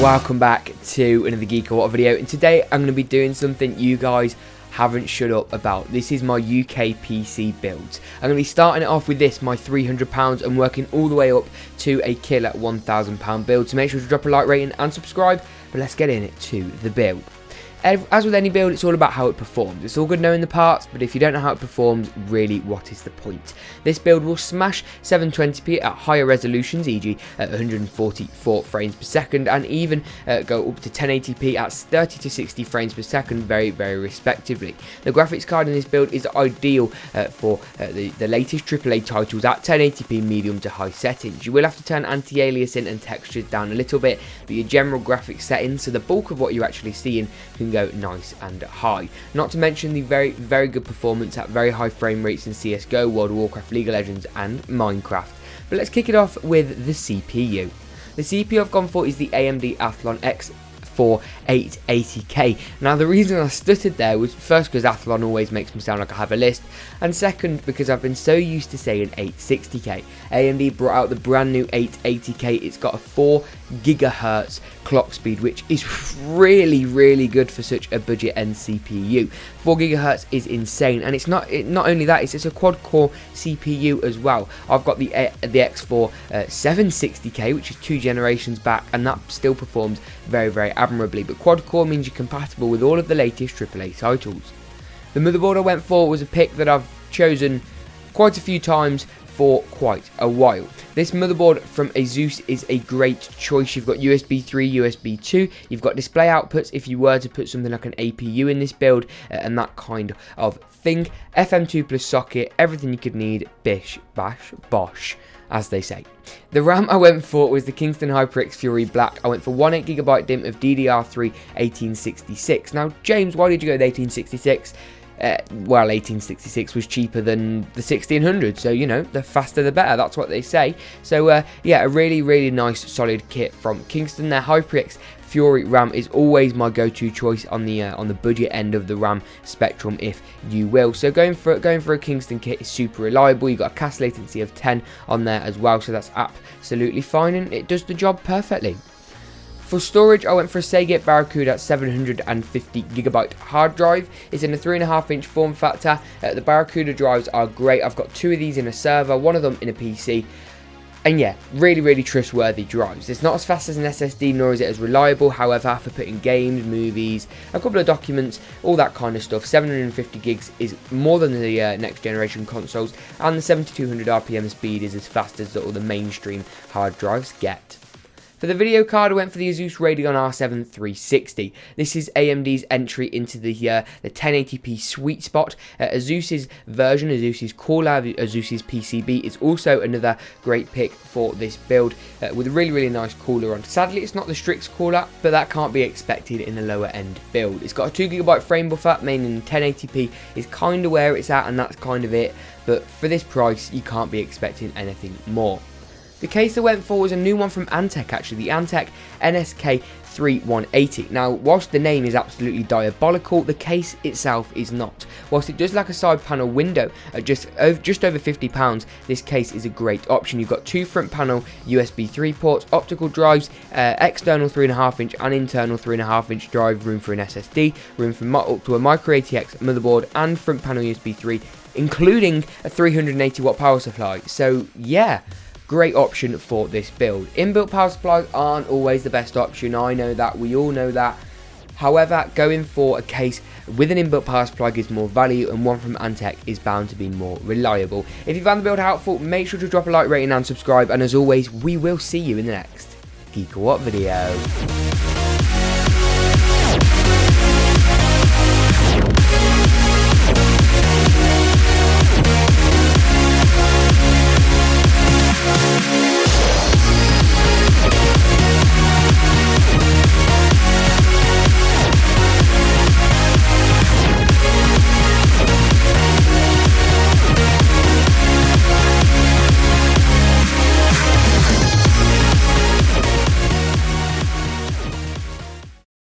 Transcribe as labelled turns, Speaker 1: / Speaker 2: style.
Speaker 1: welcome back to another GeekaWhat video, and today I'm going to be doing something you guys haven't shut up about. This is my UK PC builds. I'm going to be starting it off with this, my £300, and working all the way up to a killer £1,000 build. So make sure to drop a like rating and subscribe, but let's get into the build. As with any build, it's all about how it performs. It's all good knowing the parts, but if you don't know how it performs, really, what is the point? This build will smash 720p at higher resolutions, e.g. at 144 frames per second, and even go up to 1080p at 30 to 60 frames per second, very, very respectively. The graphics card in this build is ideal for the latest AAA titles at 1080p medium to high settings. You will have to turn anti-aliasing and textures down a little bit, but your general graphics settings, so the bulk of what you're actually seeing, can go nice and high. Not to mention the very, very good performance at very high frame rates in CSGO, World of Warcraft, League of Legends and Minecraft. But let's kick it off with the CPU. The CPU I've gone for is the AMD Athlon X4 880K. Now the reason I stuttered there was first because Athlon always makes me sound like I have a list, and second because I've been so used to saying 860K. AMD brought out the brand new 880K. It's got a 4 GHz clock speed, which is really good for such a budget end CPU. 4 GHz is insane, and it's not only that, it's a quad core CPU as well. I've got the X4 760K, which is 2 generations back, and that still performs very admirably. But quad core means you're compatible with all of the latest AAA titles. The motherboard I went for was a pick that I've chosen quite a few times for quite a while. This motherboard from Asus is a great choice. You've got USB 3, USB 2, you've got display outputs if you were to put something like an APU in this build, and that kind of thing. FM2 plus socket, everything you could need, bish, bash, bosh, as they say. The RAM I went for was the Kingston HyperX Fury Black. I went for 1/8GB DIMM of DDR3 1866. Now, James, why did you go with 1866? Well, 1866 was cheaper than the 1600, so you know, the faster the better, that's what they say. So yeah, a really nice solid kit from Kingston. Their HyperX Fury RAM is always my go-to choice on the budget end of the RAM spectrum, if you will. So going for a Kingston kit is super reliable. You got a CAS latency of 10 on there as well, so that's absolutely fine, and it does the job perfectly. For storage, I went for a Seagate Barracuda 750GB hard drive. It's in a 3.5-inch form factor. The Barracuda drives are great. I've got 2 of these in a server, 1 of them in a PC. And yeah, really trustworthy drives. It's not as fast as an SSD, nor is it as reliable. However, for putting games, movies, a couple of documents, all that kind of stuff, 750 gigs is more than the next generation consoles, and the 7200 RPM speed is as fast as all the mainstream hard drives get. For the video card, I went for the Asus Radeon R7 360. This is AMD's entry into the 1080p sweet spot. Asus's version, Asus's cooler, Asus's PCB is also another great pick for this build, with a really nice cooler on. Sadly, it's not the Strix cooler, but that can't be expected in a lower end build. It's got a 2GB frame buffer, meaning 1080p is kind of where it's at, and that's kind of it. But for this price, you can't be expecting anything more. The case I went for was a new one from Antec, actually, the Antec NSK 3180. Now, whilst the name is absolutely diabolical, the case itself is not. Whilst it does lack a side panel window at just over £50, this case is a great option. You've got 2 front panel USB 3 ports, optical drives, external 3.5-inch and internal 3.5-inch drive, room for an SSD, room for up to a micro ATX motherboard, and front panel USB 3, including a 380-watt power supply. So yeah, great option for this build. Inbuilt power supplies aren't always the best option, I know that, we all know that. However, going for a case with an inbuilt power supply gives more value, and one from Antec is bound to be more reliable. If you found the build helpful, make sure to drop a like rating and subscribe, and as always, we will see you in the next GeekaWhat video.